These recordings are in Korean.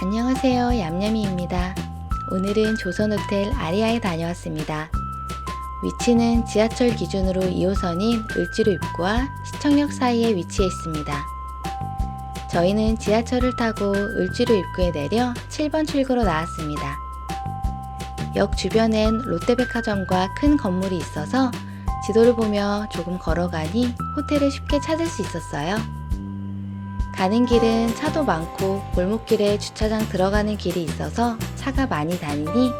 안녕하세요, 얌얌이입니다. 오늘은 조선호텔 아리아에 다녀왔습니다. 위치는 지하철 기준으로 2호선인 을지로 입구와 시청역 사이에 위치해 있습니다. 저희는 지하철을 타고 을지로 입구에 내려 7번 출구로 나왔습니다. 역 주변엔 롯데백화점과 큰 건물이 있어서 지도를 보며 조금 걸어가니 호텔을 쉽게 찾을 수 있었어요. 가는 길은 차도 많고 골목길에 주차장 들어가는 길이 있어서 차가 많이 다니니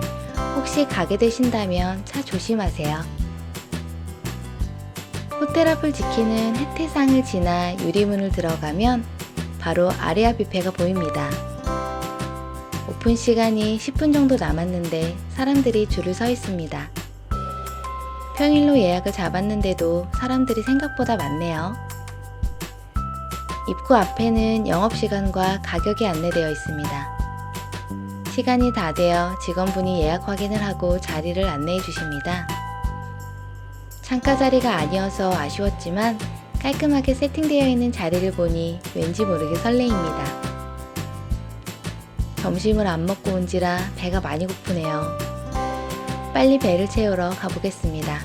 혹시 가게 되신다면 차 조심하세요. 호텔 앞을 지키는 혜태상을 지나 유리문을 들어가면 바로 아리아 뷔페가 보입니다. 오픈 시간이 10분 정도 남았는데 사람들이 줄을 서 있습니다. 평일로 예약을 잡았는데도 사람들이 생각보다 많네요. 입구 앞에는 영업시간과 가격이 안내되어 있습니다. 시간이 다 되어 직원분이 예약 확인을 하고 자리를 안내해 주십니다. 창가 자리가 아니어서 아쉬웠지만 깔끔하게 세팅되어 있는 자리를 보니 왠지 모르게 설레입니다. 점심을 안 먹고 온지라 배가 많이 고프네요. 빨리 배를 채우러 가보겠습니다.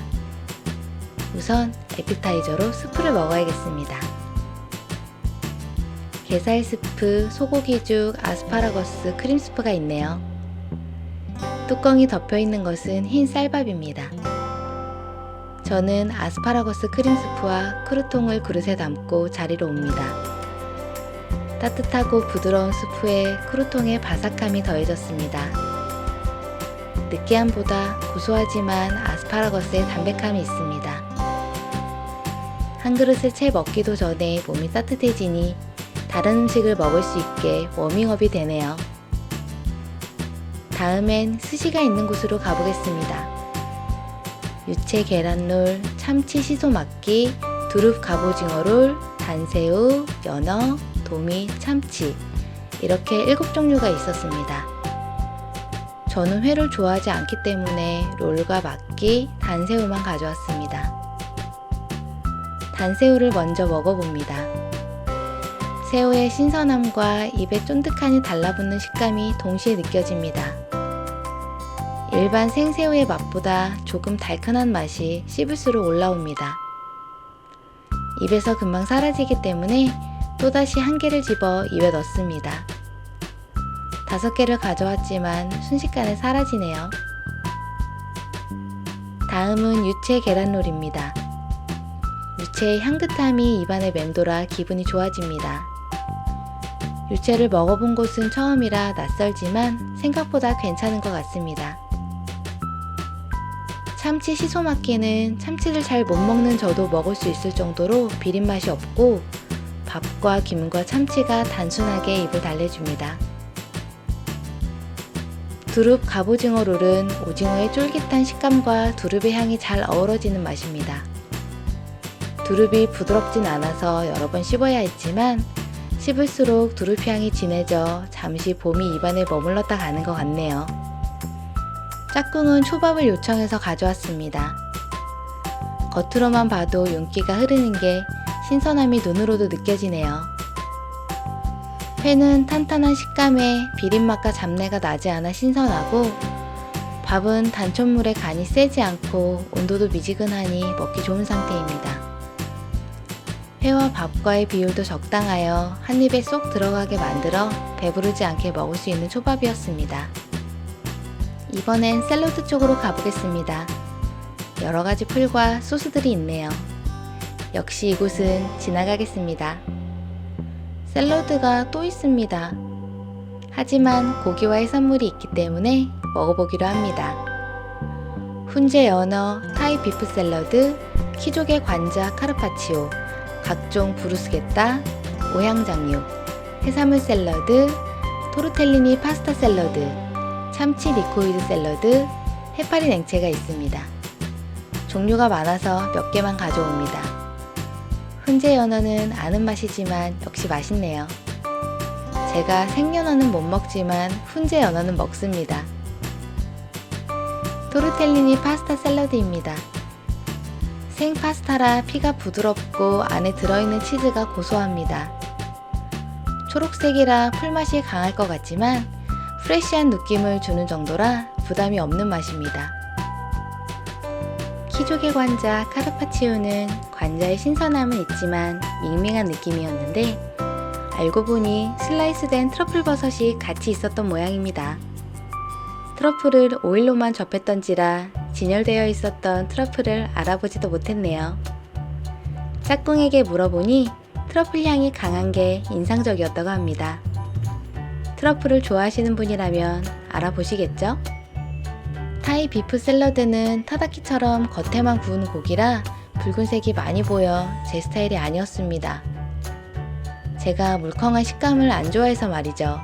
우선 에피타이저로 스프를 먹어야겠습니다. 게살 스프, 소고기죽, 아스파라거스, 크림 스프가 있네요. 뚜껑이 덮여 있는 것은 흰 쌀밥입니다. 저는 아스파라거스 크림 스프와 크루통을 그릇에 담고 자리로 옵니다. 따뜻하고 부드러운 스프에 크루통의 바삭함이 더해졌습니다. 느끼함보다 고소하지만 아스파라거스의 담백함이 있습니다. 한 그릇을 채 먹기도 전에 몸이 따뜻해지니 다른 음식을 먹을 수 있게 워밍업이 되네요. 다음엔 스시가 있는 곳으로 가보겠습니다. 유채 계란롤, 참치 시소 막기, 두릅 갑오징어롤, 단새우, 연어, 도미, 참치 이렇게 7종류가 있었습니다. 저는 회를 좋아하지 않기 때문에 롤과 막기, 단새우만 가져왔습니다. 단새우를 먼저 먹어봅니다. 새우의 신선함과 입에 쫀득하니 달라붙는 식감이 동시에 느껴집니다. 일반 생새우의 맛보다 조금 달큰한 맛이 씹을수록 올라옵니다. 입에서 금방 사라지기 때문에 또다시 한 개를 집어 입에 넣습니다. 5개를 가져왔지만 순식간에 사라지네요. 다음은 유채 계란롤입니다. 유채의 향긋함이 입안에 맴돌아 기분이 좋아집니다. 유채를 먹어본 곳은 처음이라 낯설지만 생각보다 괜찮은 것 같습니다. 참치 시소막기는 참치를 잘 못 먹는 저도 먹을 수 있을 정도로 비린맛이 없고 밥과 김과 참치가 단순하게 입을 달래줍니다. 두릅 갑오징어 롤은 오징어의 쫄깃한 식감과 두릅의 향이 잘 어우러지는 맛입니다. 두릅이 부드럽진 않아서 여러 번 씹어야 했지만 씹을수록 두릅 향이 진해져 잠시 봄이 입안에 머물렀다 가는 것 같네요. 짝꿍은 초밥을 요청해서 가져왔습니다. 겉으로만 봐도 윤기가 흐르는 게 신선함이 눈으로도 느껴지네요. 회는 탄탄한 식감에 비린맛과 잡내가 나지 않아 신선하고 밥은 단촛물에 간이 세지 않고 온도도 미지근하니 먹기 좋은 상태입니다. 회와 밥과의 비율도 적당하여 한 입에 쏙 들어가게 만들어 배부르지 않게 먹을 수 있는 초밥이었습니다. 이번엔 샐러드 쪽으로 가보겠습니다. 여러가지 풀과 소스들이 있네요. 역시 이곳은 지나가겠습니다. 샐러드가 또 있습니다. 하지만 고기와 해산물이 있기 때문에 먹어보기로 합니다. 훈제 연어, 타이 비프 샐러드, 키조개 관자 카르파치오, 각종 브루스게타, 오향장육, 해산물 샐러드, 토르텔리니 파스타 샐러드, 참치 리코이드 샐러드, 해파리 냉채가 있습니다. 종류가 많아서 몇 개만 가져옵니다. 훈제 연어는 아는 맛이지만 역시 맛있네요. 제가 생연어는 못 먹지만 훈제 연어는 먹습니다. 토르텔리니 파스타 샐러드입니다. 생 파스타라 피가 부드럽고 안에 들어있는 치즈가 고소합니다. 초록색이라 풀맛이 강할 것 같지만 프레쉬한 느낌을 주는 정도라 부담이 없는 맛입니다. 키조개 관자 카르파치오는 관자의 신선함은 있지만 밍밍한 느낌이었는데 알고 보니 슬라이스된 트러플 버섯이 같이 있었던 모양입니다. 트러플을 오일로만 접했던지라 진열되어 있었던 트러플을 알아보지도 못했네요. 짝꿍에게 물어보니 트러플 향이 강한 게 인상적이었다고 합니다. 트러플을 좋아하시는 분이라면 알아보시겠죠? 타이 비프 샐러드는 타다키처럼 겉에만 구운 고기라 붉은색이 많이 보여 제 스타일이 아니었습니다. 제가 물컹한 식감을 안 좋아해서 말이죠.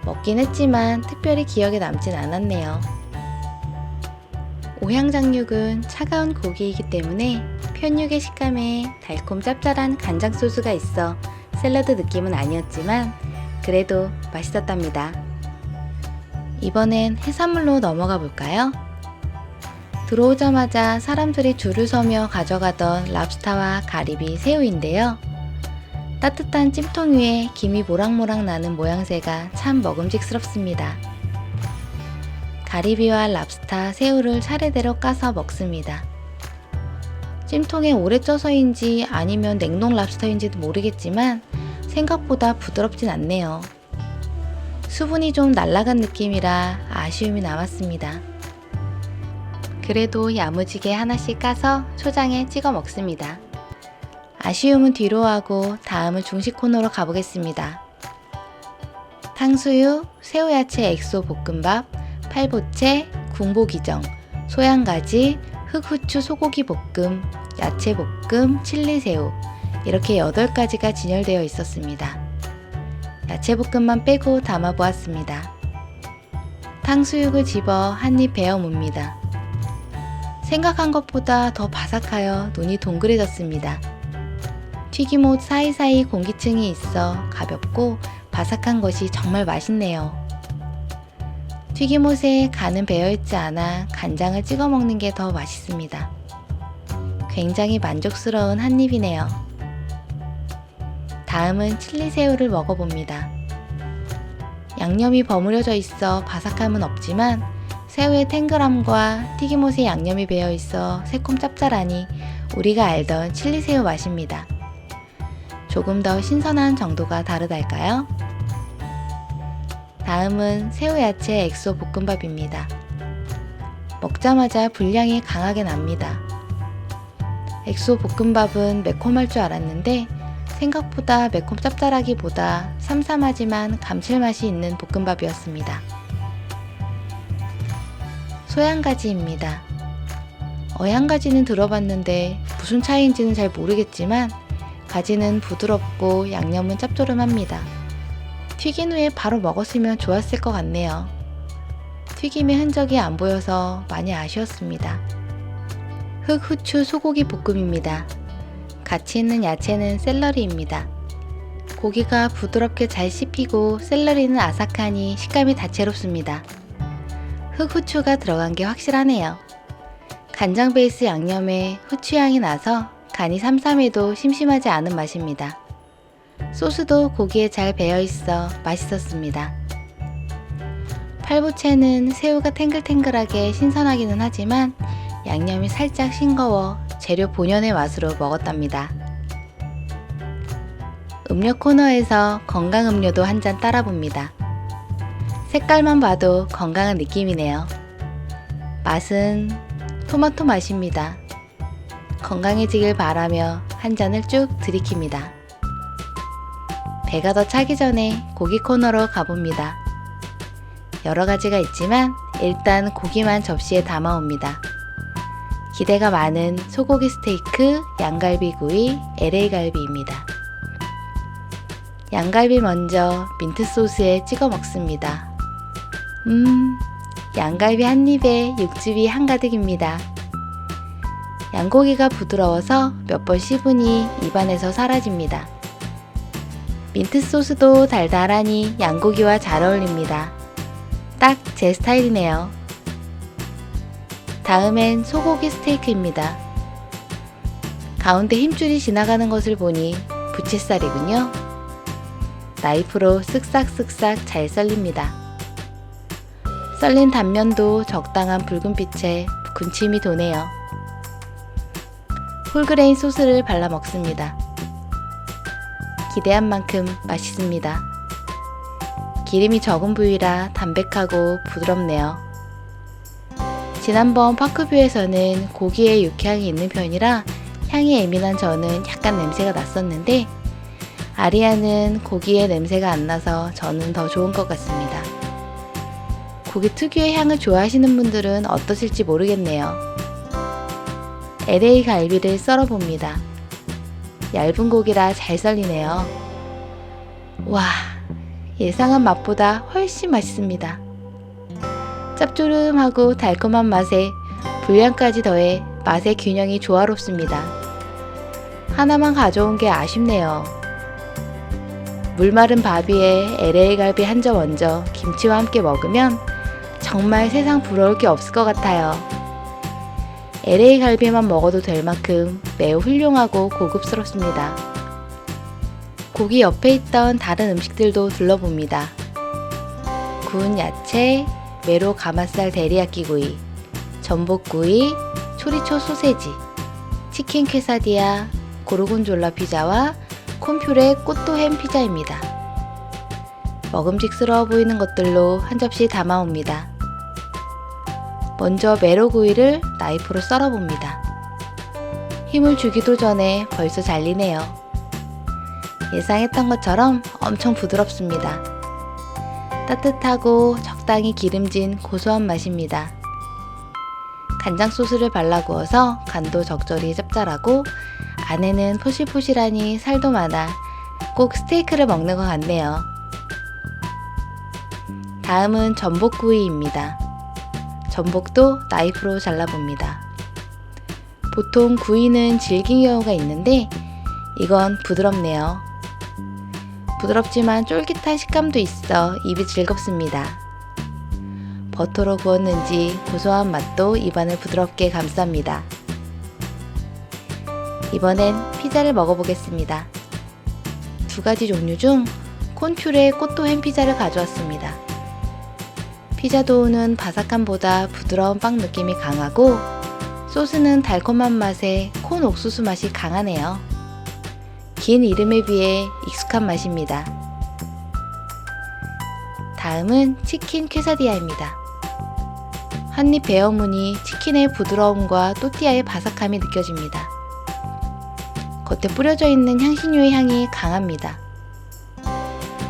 먹긴 했지만 특별히 기억에 남진 않았네요. 오향장육은 차가운 고기이기 때문에 편육의 식감에 달콤 짭짤한 간장 소스가 있어 샐러드 느낌은 아니었지만 그래도 맛있었답니다. 이번엔 해산물로 넘어가 볼까요? 들어오자마자 사람들이 줄을 서며 가져가던 랍스타와 가리비, 새우인데요. 따뜻한 찜통 위에 김이 모락모락 나는 모양새가 참 먹음직스럽습니다. 가리비와 랍스타, 새우를 차례대로 까서 먹습니다. 찜통에 오래 쪄서인지 아니면 냉동 랍스터인지도 모르겠지만 생각보다 부드럽진 않네요. 수분이 좀 날아간 느낌이라 아쉬움이 남았습니다. 그래도 야무지게 하나씩 까서 초장에 찍어 먹습니다. 아쉬움은 뒤로 하고 다음은 중식 코너로 가보겠습니다. 탕수육, 새우야채 엑소 볶음밥, 팔보채, 궁보기정, 소양가지, 흑후추 소고기 볶음, 야채 볶음, 칠리새우 이렇게 8가지가 진열되어 있었습니다. 야채 볶음만 빼고 담아보았습니다. 탕수육을 집어 한입 베어 뭅니다. 생각한 것보다 더 바삭하여 눈이 동그래졌습니다. 튀김옷 사이사이 공기층이 있어 가볍고 바삭한 것이 정말 맛있네요. 튀김옷에 간은 배어있지 않아 간장을 찍어 먹는 게 더 맛있습니다. 굉장히 만족스러운 한 입이네요. 다음은 칠리새우를 먹어봅니다. 양념이 버무려져 있어 바삭함은 없지만 새우의 탱글함과 튀김옷에 양념이 배어 있어 새콤 짭짤하니 우리가 알던 칠리새우 맛입니다. 조금 더 신선한 정도가 다르달까요? 다음은 새우야채 엑소 볶음밥입니다. 먹자마자 분량이 강하게 납니다. 엑소 볶음밥은 매콤할 줄 알았는데 생각보다 매콤 짭짤하기보다 삼삼하지만 감칠맛이 있는 볶음밥이었습니다. 소양가지입니다. 어양가지는 들어봤는데 무슨 차이인지는 잘 모르겠지만 가지는 부드럽고 양념은 짭조름합니다. 튀긴 후에 바로 먹었으면 좋았을 것 같네요. 튀김의 흔적이 안 보여서 많이 아쉬웠습니다. 흑후추 소고기 볶음입니다. 같이 있는 야채는 샐러리입니다. 고기가 부드럽게 잘 씹히고 샐러리는 아삭하니 식감이 다채롭습니다. 흑후추가 들어간 게 확실하네요. 간장 베이스 양념에 후추향이 나서 간이 삼삼해도 심심하지 않은 맛입니다. 소스도 고기에 잘 배어있어 맛있었습니다. 팔보채는 새우가 탱글탱글하게 신선하기는 하지만 양념이 살짝 싱거워 재료 본연의 맛으로 먹었답니다. 음료 코너에서 건강 음료도 한 잔 따라봅니다. 색깔만 봐도 건강한 느낌이네요. 맛은 토마토 맛입니다. 건강해지길 바라며 한 잔을 쭉 들이킵니다. 배가 더 차기 전에 고기 코너로 가봅니다. 여러 가지가 있지만 일단 고기만 접시에 담아옵니다. 기대가 많은 소고기 스테이크, 양갈비구이, LA 갈비입니다. 양갈비 먼저 민트 소스에 찍어 먹습니다. 양갈비 한 입에 육즙이 한가득입니다. 양고기가 부드러워서 몇 번 씹으니 입안에서 사라집니다. 민트 소스도 달달하니 양고기와 잘 어울립니다. 딱 제 스타일이네요. 다음엔 소고기 스테이크입니다. 가운데 힘줄이 지나가는 것을 보니 부채살이군요. 나이프로 쓱싹쓱싹 잘 썰립니다. 썰린 단면도 적당한 붉은빛에 군침이 도네요. 홀그레인 소스를 발라 먹습니다. 기대한 만큼 맛있습니다. 기름이 적은 부위라 담백하고 부드럽네요. 지난번 파크뷰에서는 고기에 육향이 있는 편이라 향이 예민한 저는 약간 냄새가 났었는데 아리아는 고기에 냄새가 안 나서 저는 더 좋은 것 같습니다. 고기 특유의 향을 좋아하시는 분들은 어떠실지 모르겠네요. LA 갈비를 썰어 봅니다. 얇은 고기라 잘 썰리네요. 와, 예상한 맛보다 훨씬 맛있습니다. 짭조름하고 달콤한 맛에 불량까지 더해 맛의 균형이 조화롭습니다. 하나만 가져온 게 아쉽네요. 물마른 밥 위에 LA 갈비 한 점 얹어 김치와 함께 먹으면 정말 세상 부러울 게 없을 것 같아요. LA 갈비만 먹어도 될 만큼 매우 훌륭하고 고급스럽습니다. 고기 옆에 있던 다른 음식들도 둘러봅니다. 구운 야채, 메로 가마살 데리야끼구이, 전복구이, 초리초 소세지, 치킨 퀘사디아, 고르곤졸라 피자와 콘퓨레 꽃도 햄 피자입니다. 먹음직스러워 보이는 것들로 한 접시 담아옵니다. 먼저 메로구이를 나이프로 썰어봅니다. 힘을 주기도 전에 벌써 잘리네요. 예상했던 것처럼 엄청 부드럽습니다. 따뜻하고 적당히 기름진 고소한 맛입니다. 간장 소스를 발라 구워서 간도 적절히 짭짤하고 안에는 포실포실하니 살도 많아 꼭 스테이크를 먹는 것 같네요. 다음은 전복구이입니다. 전복도 나이프로 잘라봅니다. 보통 구이는 질긴 경우가 있는데 이건 부드럽네요. 부드럽지만 쫄깃한 식감도 있어 입이 즐겁습니다. 버터로 구웠는지 고소한 맛도 입안을 부드럽게 감쌉니다. 이번엔 피자를 먹어보겠습니다. 두 가지 종류 중 콘퓨레 꽃도 햄 피자를 가져왔습니다. 피자 도우는 바삭함보다 부드러운 빵 느낌이 강하고 소스는 달콤한 맛에 콘 옥수수 맛이 강하네요. 긴 이름에 비해 익숙한 맛입니다. 다음은 치킨 퀘사디아입니다. 한입 베어무니 치킨의 부드러움과 또띠아의 바삭함이 느껴집니다. 겉에 뿌려져 있는 향신료의 향이 강합니다.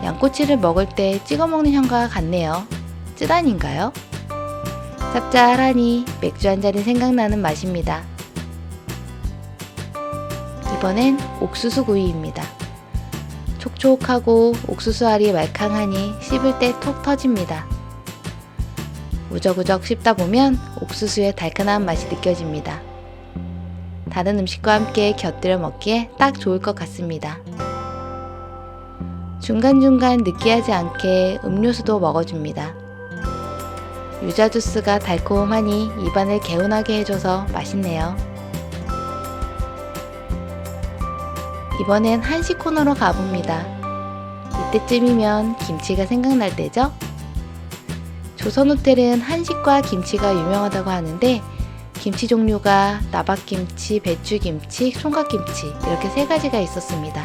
양꼬치를 먹을 때 찍어 먹는 향과 같네요. 쯔단인가요? 짭짤하니 맥주 한 잔이 생각나는 맛입니다. 이번엔 옥수수 구이입니다. 촉촉하고 옥수수 알이 말캉하니 씹을 때 톡 터집니다. 우적우적 씹다 보면 옥수수의 달큰한 맛이 느껴집니다. 다른 음식과 함께 곁들여 먹기에 딱 좋을 것 같습니다. 중간중간 느끼하지 않게 음료수도 먹어줍니다. 유자 주스가 달콤하니 입안을 개운하게 해줘서 맛있네요. 이번엔 한식 코너로 가봅니다. 이때쯤이면 김치가 생각날 때죠? 조선호텔은 한식과 김치가 유명하다고 하는데 김치 종류가 나박김치, 배추김치, 총각김치 이렇게 세 가지가 있었습니다.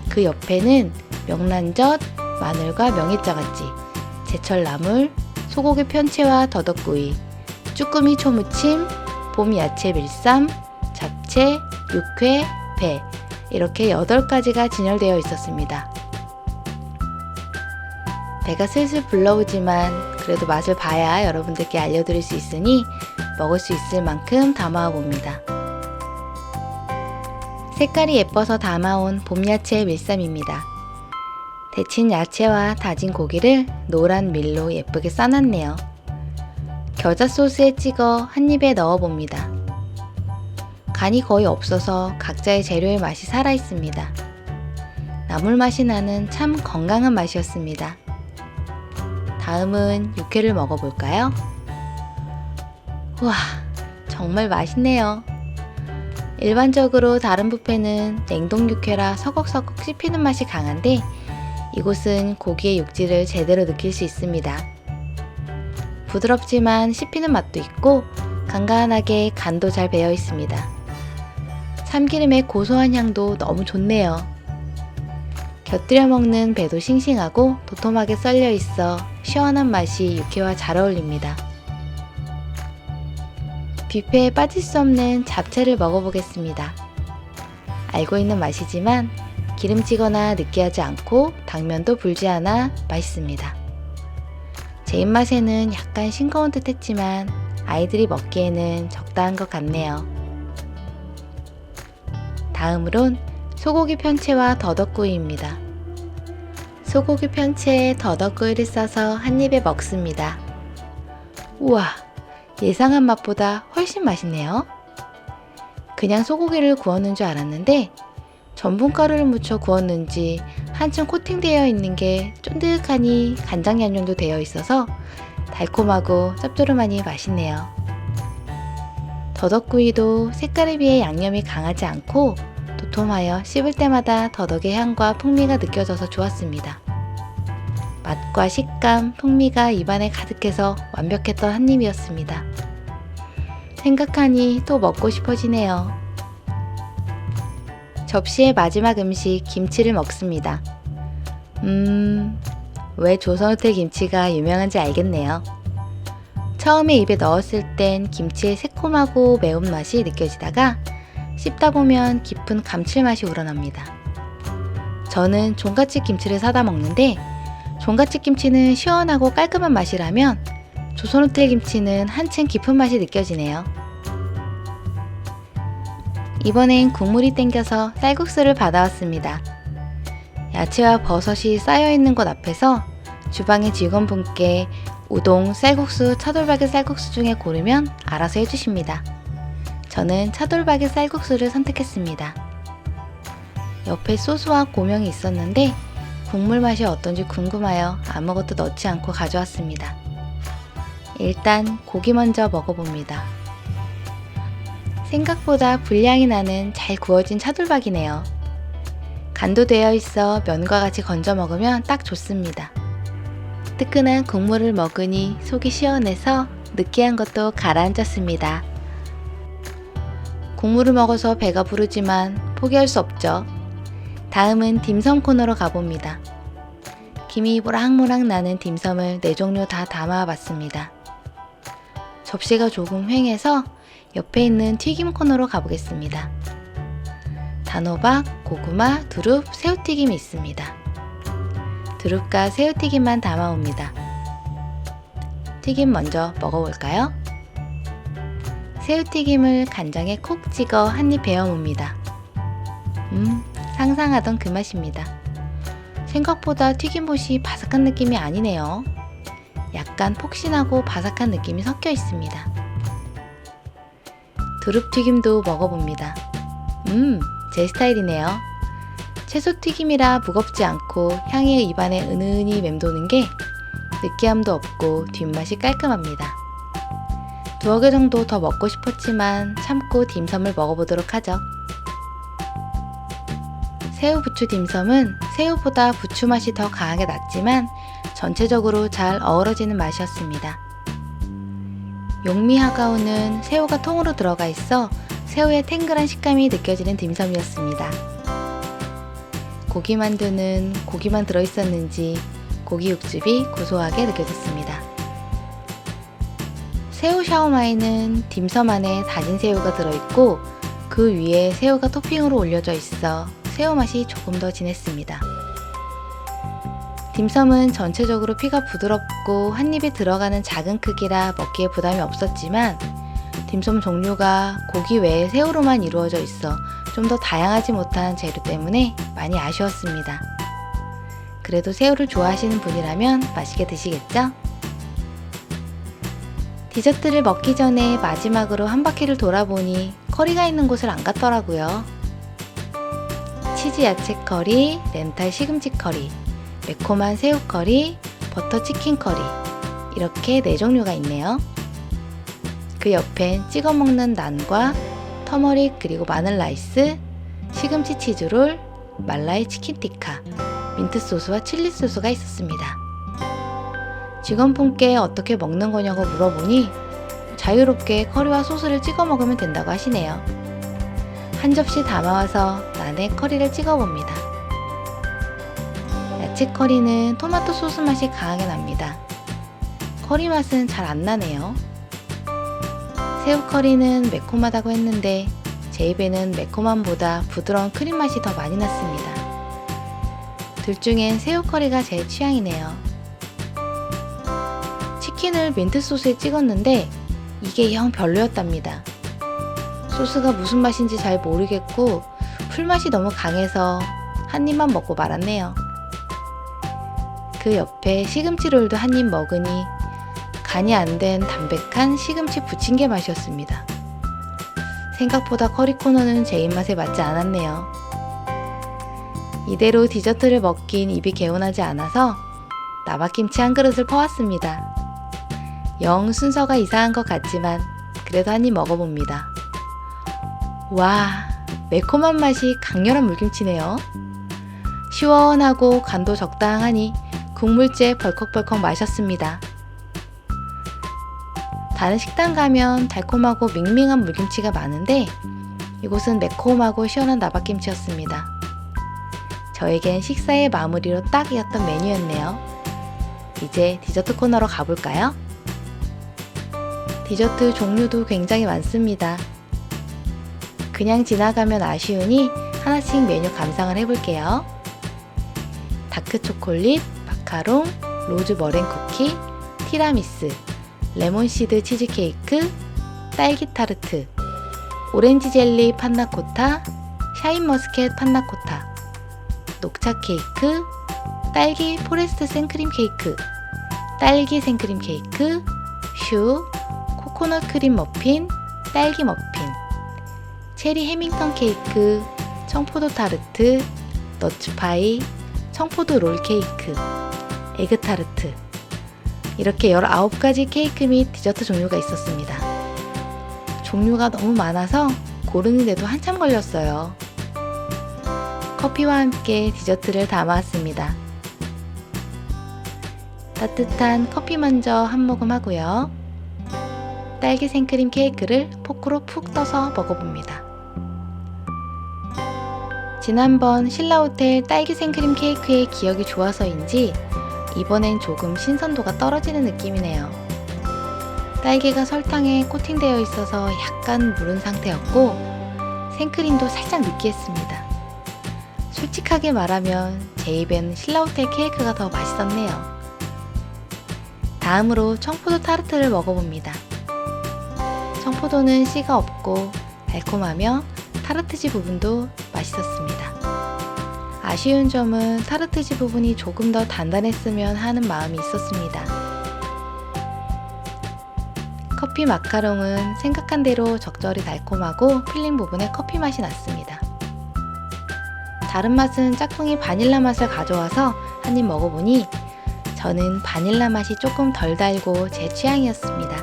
그 옆에는 명란젓, 마늘과 명이장아찌, 제철나물, 소고기 편채와 더덕구이, 쭈꾸미 초무침, 봄 야채 밀쌈, 잡채, 육회, 배 이렇게 8가지가 진열되어 있었습니다. 배가 슬슬 불러오지만 그래도 맛을 봐야 여러분들께 알려드릴 수 있으니 먹을 수 있을 만큼 담아와 봅니다. 색깔이 예뻐서 담아온 봄야채 밀쌈입니다. 데친 야채와 다진 고기를 노란 밀로 예쁘게 싸놨네요. 겨자 소스에 찍어 한 입에 넣어봅니다. 간이 거의 없어서 각자의 재료의 맛이 살아있습니다. 나물 맛이 나는 참 건강한 맛이었습니다. 다음은 육회를 먹어볼까요? 우와, 정말 맛있네요. 일반적으로 다른 뷔페는 냉동 육회라 서걱서걱 씹히는 맛이 강한데 이곳은 고기의 육질을 제대로 느낄 수 있습니다. 부드럽지만 씹히는 맛도 있고 간간하게 간도 잘 배어 있습니다. 참기름의 고소한 향도 너무 좋네요. 곁들여 먹는 배도 싱싱하고 도톰하게 썰려 있어 시원한 맛이 육회와 잘 어울립니다. 뷔페에 빠질 수 없는 잡채를 먹어보겠습니다. 알고 있는 맛이지만 기름지거나 느끼하지 않고 당면도 불지 않아 맛있습니다. 제 입맛에는 약간 싱거운 듯 했지만 아이들이 먹기에는 적당한 것 같네요. 다음으론 소고기 편채와 더덕구이입니다. 소고기 편채에 더덕구이를 싸서 한 입에 먹습니다. 우와, 예상한 맛보다 훨씬 맛있네요. 그냥 소고기를 구웠는 줄 알았는데 전분가루를 묻혀 구웠는지 한층 코팅되어 있는 게 쫀득하니 간장 양념도 되어 있어서 달콤하고 짭조름하니 맛있네요. 더덕구이도 색깔에 비해 양념이 강하지 않고 도톰하여 씹을 때마다 더덕의 향과 풍미가 느껴져서 좋았습니다. 맛과 식감, 풍미가 입안에 가득해서 완벽했던 한 입이었습니다. 생각하니 또 먹고 싶어지네요. 접시의 마지막 음식 김치를 먹습니다. 왜 조선호텔 김치가 유명한지 알겠네요. 처음에 입에 넣었을 땐 김치의 새콤하고 매운맛이 느껴지다가 씹다 보면 깊은 감칠맛이 우러납니다. 저는 종갓집 김치를 사다 먹는데 종갓집 김치는 시원하고 깔끔한 맛이라면 조선호텔 김치는 한층 깊은 맛이 느껴지네요. 이번엔 국물이 땡겨서 쌀국수를 받아왔습니다. 야채와 버섯이 쌓여있는 곳 앞에서 주방의 직원분께 우동, 쌀국수, 차돌박이 쌀국수 중에 고르면 알아서 해주십니다. 저는 차돌박이 쌀국수를 선택했습니다. 옆에 소스와 고명이 있었는데 국물 맛이 어떤지 궁금하여 아무것도 넣지 않고 가져왔습니다. 일단 고기 먼저 먹어봅니다. 생각보다 분량이 나는 잘 구워진 차돌박이네요. 간도 되어 있어 면과 같이 건져 먹으면 딱 좋습니다. 뜨끈한 국물을 먹으니 속이 시원해서 느끼한 것도 가라앉았습니다. 국물을 먹어서 배가 부르지만 포기할 수 없죠. 다음은 딤섬 코너로 가봅니다. 김이 모락모락 나는 딤섬을 4종류 다 담아봤습니다. 접시가 조금 휑해서 옆에 있는 튀김 코너로 가보겠습니다. 단호박, 고구마, 두릅, 새우튀김이 있습니다. 두릅과 새우튀김만 담아옵니다. 튀김 먼저 먹어볼까요? 새우튀김을 간장에 콕 찍어 한입 베어봅니다. 상상하던 그 맛입니다. 생각보다 튀김옷이 바삭한 느낌이 아니네요. 약간 폭신하고 바삭한 느낌이 섞여 있습니다. 두릅튀김도 먹어봅니다. 제 스타일이네요. 채소튀김이라 무겁지 않고 향이 입안에 은은히 맴도는 게 느끼함도 없고 뒷맛이 깔끔합니다. 2개 정도 더 먹고 싶었지만 참고 딤섬을 먹어보도록 하죠. 새우부추 딤섬은 새우보다 부추 맛이 더 강하게 났지만 전체적으로 잘 어우러지는 맛이었습니다. 용미하가오는 새우가 통으로 들어가 있어 새우의 탱글한 식감이 느껴지는 딤섬이었습니다. 고기만두는 고기만 들어있었는지 고기 육즙이 고소하게 느껴졌습니다. 새우 샤오마이는 딤섬 안에 다진 새우가 들어있고 그 위에 새우가 토핑으로 올려져 있어 새우 맛이 조금 더 진했습니다. 딤섬은 전체적으로 피가 부드럽고 한 입에 들어가는 작은 크기라 먹기에 부담이 없었지만 딤섬 종류가 고기 외에 새우로만 이루어져 있어 좀 더 다양하지 못한 재료 때문에 많이 아쉬웠습니다. 그래도 새우를 좋아하시는 분이라면 맛있게 드시겠죠? 디저트를 먹기 전에 마지막으로 한 바퀴를 돌아보니 커리가 있는 곳을 안 갔더라고요. 치즈 야채 커리, 렌탈 시금치 커리, 매콤한 새우 커리, 버터 치킨 커리 이렇게 4종류가 있네요. 그 옆엔 찍어 먹는 난과 터머릭 그리고 마늘 라이스, 시금치 치즈롤, 말라이 치킨 티카 민트 소스와 칠리 소스가 있었습니다. 직원분께 어떻게 먹는 거냐고 물어보니 자유롭게 커리와 소스를 찍어 먹으면 된다고 하시네요. 한 접시 담아와서 난에 커리를 찍어 봅니다. 야채 커리는 토마토 소스 맛이 강하게 납니다. 커리 맛은 잘 안 나네요. 새우 커리는 매콤하다고 했는데 제 입에는 매콤함보다 부드러운 크림 맛이 더 많이 났습니다. 둘 중엔 새우 커리가 제 취향이네요. 치킨을 민트 소스에 찍었는데 이게 영 별로였답니다. 소스가 무슨 맛인지 잘 모르겠고 풀맛이 너무 강해서 한 입만 먹고 말았네요. 그 옆에 시금치 롤도 한 입 먹으니 간이 안 된 담백한 시금치 부침개 맛이었습니다. 생각보다 커리 코너는 제 입맛에 맞지 않았네요. 이대로 디저트를 먹긴 입이 개운하지 않아서 나박김치 한 그릇을 퍼왔습니다. 영 순서가 이상한 것 같지만 그래도 한 입 먹어봅니다. 와, 매콤한 맛이 강렬한 물김치네요. 시원하고 간도 적당하니 국물째 벌컥벌컥 마셨습니다. 다른 식당 가면 달콤하고 밍밍한 물김치가 많은데 이곳은 매콤하고 시원한 나박김치였습니다. 저에겐 식사의 마무리로 딱이었던 메뉴였네요. 이제 디저트 코너로 가볼까요? 디저트 종류도 굉장히 많습니다. 그냥 지나가면 아쉬우니 하나씩 메뉴 감상을 해볼게요. 다크 초콜릿, 마카롱, 로즈 머랭 쿠키, 티라미수, 레몬시드 치즈케이크, 딸기 타르트, 오렌지 젤리 판나코타, 샤인머스켓 판나코타, 녹차 케이크, 딸기 포레스트 생크림 케이크, 딸기 생크림 케이크, 슈, 코코넛 크림 머핀, 딸기 머핀, 체리 해밍턴 케이크, 청포도 타르트, 너츠파이, 청포도 롤 케이크, 에그 타르트, 이렇게 19가지 케이크 및 디저트 종류가 있었습니다. 종류가 너무 많아서 고르는데도 한참 걸렸어요. 커피와 함께 디저트를 담아왔습니다. 따뜻한 커피 먼저 한 모금 하고요. 딸기 생크림 케이크를 포크로 푹 떠서 먹어봅니다. 지난번 신라호텔 딸기 생크림 케이크의 기억이 좋아서인지 이번엔 조금 신선도가 떨어지는 느낌이네요. 딸기가 설탕에 코팅되어 있어서 약간 무른 상태였고 생크림도 살짝 느끼했습니다. 솔직하게 말하면 제 입엔 신라호텔 케이크가 더 맛있었네요. 다음으로 청포도 타르트를 먹어봅니다. 청포도는 씨가 없고 달콤하며 타르트지 부분도 맛있었습니다. 아쉬운 점은 타르트지 부분이 조금 더 단단했으면 하는 마음이 있었습니다. 커피 마카롱은 생각한 대로 적절히 달콤하고 필링 부분에 커피 맛이 났습니다. 다른 맛은 짝꿍이 바닐라 맛을 가져와서 한 입 먹어보니 저는 바닐라 맛이 조금 덜 달고 제 취향이었습니다.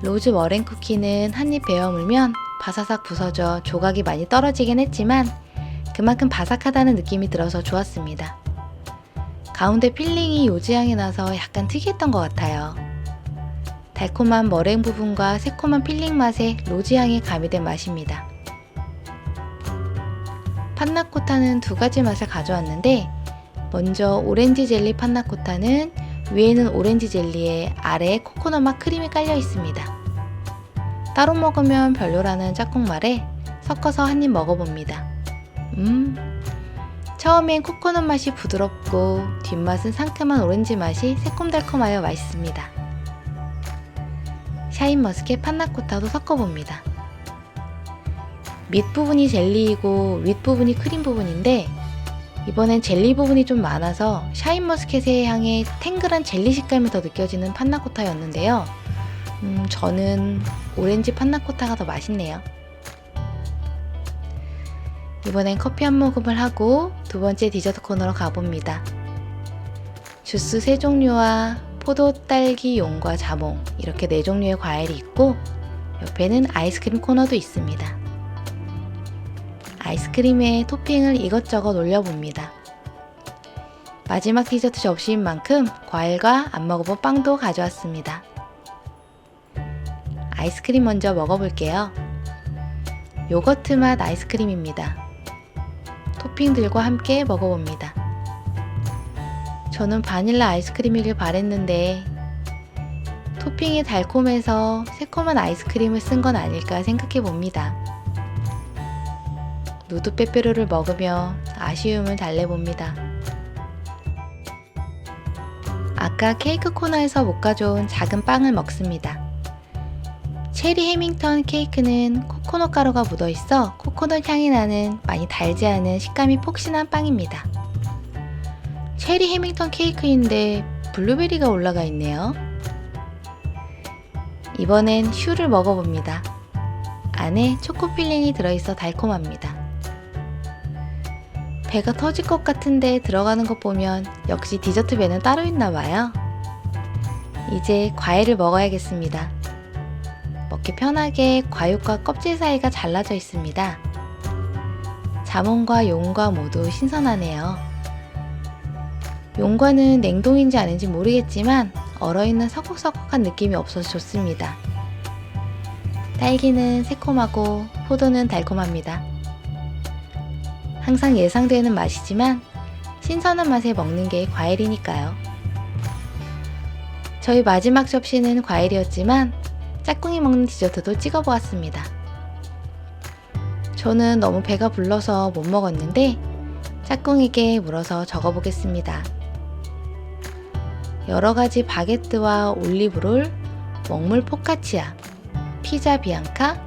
로즈 머랭 쿠키는 한 입 베어 물면 바사삭 부서져 조각이 많이 떨어지긴 했지만 그만큼 바삭하다는 느낌이 들어서 좋았습니다. 가운데 필링이 요지향이 나서 약간 특이했던 것 같아요. 달콤한 머랭 부분과 새콤한 필링 맛에 로즈향이 가미된 맛입니다. 판나코타는 두 가지 맛을 가져왔는데 먼저 오렌지 젤리 판나코타는 위에는 오렌지 젤리에 아래에 코코넛 맛 크림이 깔려 있습니다. 따로 먹으면 별로라는 짝꿍 말에 섞어서 한 입 먹어봅니다. 처음엔 코코넛 맛이 부드럽고 뒷맛은 상큼한 오렌지 맛이 새콤달콤하여 맛있습니다. 샤인머스켓 판나코타도 섞어봅니다. 밑부분이 젤리이고 윗부분이 크림 부분인데 이번엔 젤리 부분이 좀 많아서 샤인머스켓의 향에 탱글한 젤리 식감이 더 느껴지는 판나코타였는데요. 저는 오렌지 판나코타가 더 맛있네요. 이번엔 커피 한 모금을 하고 두 번째 디저트 코너로 가봅니다. 주스 3종류와 포도, 딸기, 용과 자몽 이렇게 4종류의 과일이 있고 옆에는 아이스크림 코너도 있습니다. 아이스크림에 토핑을 이것저것 올려봅니다. 마지막 디저트 접시인 만큼 과일과 안 먹어본 빵도 가져왔습니다. 아이스크림 먼저 먹어볼게요. 요거트 맛 아이스크림입니다. 토핑들과 함께 먹어봅니다. 저는 바닐라 아이스크림이길 바랬는데 토핑이 달콤해서 새콤한 아이스크림을 쓴 건 아닐까 생각해 봅니다. 누드 빼빼로를 먹으며 아쉬움을 달래봅니다. 아까 케이크 코너에서 못 가져온 작은 빵을 먹습니다. 체리 해밍턴 케이크는 코코넛 가루가 묻어있어 코코넛 향이 나는 많이 달지 않은 식감이 폭신한 빵입니다. 체리 해밍턴 케이크인데 블루베리가 올라가 있네요. 이번엔 슈를 먹어봅니다. 안에 초코 필링이 들어있어 달콤합니다. 배가 터질 것 같은데 들어가는 것 보면 역시 디저트 배는 따로 있나봐요. 이제 과일을 먹어야겠습니다. 먹기 편하게 과육과 껍질 사이가 잘라져 있습니다. 자몽과 용과 모두 신선하네요. 용과는 냉동인지 아닌지 모르겠지만 얼어있는 서걱서걱한 느낌이 없어서 좋습니다. 딸기는 새콤하고 포도는 달콤합니다. 항상 예상되는 맛이지만 신선한 맛에 먹는 게 과일이니까요. 저희 마지막 접시는 과일이었지만 짝꿍이 먹는 디저트도 찍어보았습니다. 저는 너무 배가 불러서 못 먹었는데 짝꿍에게 물어서 적어보겠습니다. 여러가지 바게트와 올리브롤, 먹물 포카치아, 피자 비앙카,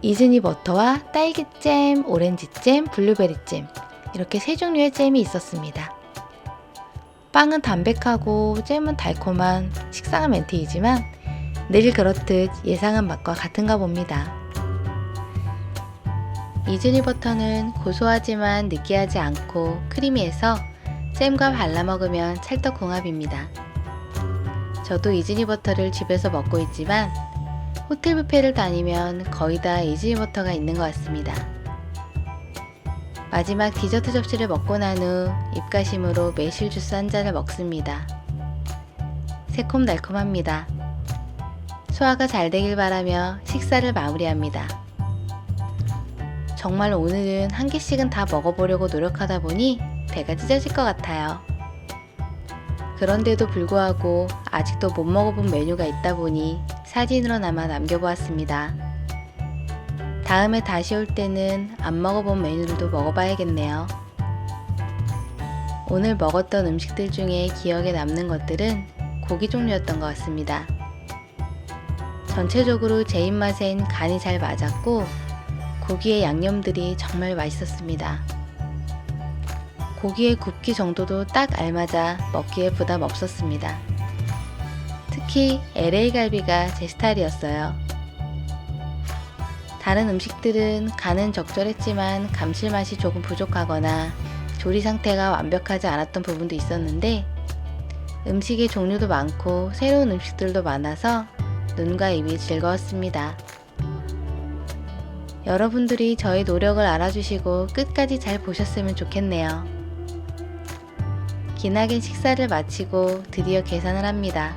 이즈니 버터와 딸기잼, 오렌지잼, 블루베리잼 이렇게 세 종류의 잼이 있었습니다. 빵은 담백하고 잼은 달콤한 식상한 멘트이지만 늘 그렇듯 예상한 맛과 같은가 봅니다. 이즈니 버터는 고소하지만 느끼하지 않고 크리미해서 잼과 발라 먹으면 찰떡궁합입니다. 저도 이즈니 버터를 집에서 먹고 있지만 호텔 뷔페를 다니면 거의 다 이즈니 버터가 있는 것 같습니다. 마지막 디저트 접시를 먹고 난 후 입가심으로 매실 주스 한 잔을 먹습니다. 새콤달콤합니다. 소화가 잘 되길 바라며 식사를 마무리합니다. 정말 오늘은 한 개씩은 다 먹어보려고 노력하다 보니 배가 찢어질 것 같아요. 그런데도 불구하고 아직도 못 먹어본 메뉴가 있다 보니 사진으로나마 남겨보았습니다. 다음에 다시 올 때는 안 먹어본 메뉴들도 먹어봐야겠네요. 오늘 먹었던 음식들 중에 기억에 남는 것들은 고기 종류였던 것 같습니다. 전체적으로 제 입맛엔 간이 잘 맞았고 고기의 양념들이 정말 맛있었습니다. 고기의 굽기 정도도 딱 알맞아 먹기에 부담 없었습니다. 특히 LA 갈비가 제 스타일이었어요. 다른 음식들은 간은 적절했지만 감칠맛이 조금 부족하거나 조리 상태가 완벽하지 않았던 부분도 있었는데 음식의 종류도 많고 새로운 음식들도 많아서 눈과 입이 즐거웠습니다. 여러분들이 저의 노력을 알아주시고 끝까지 잘 보셨으면 좋겠네요. 기나긴 식사를 마치고 드디어 계산을 합니다.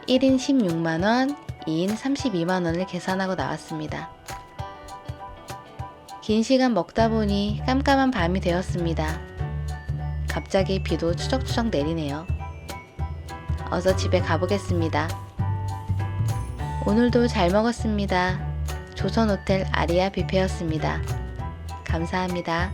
1인 16만원, 2인 32만원을 계산하고 나왔습니다. 긴 시간 먹다 보니 깜깜한 밤이 되었습니다. 갑자기 비도 추적추적 내리네요. 어서 집에 가보겠습니다. 오늘도 잘 먹었습니다. 조선호텔 아리아 뷔페였습니다. 감사합니다.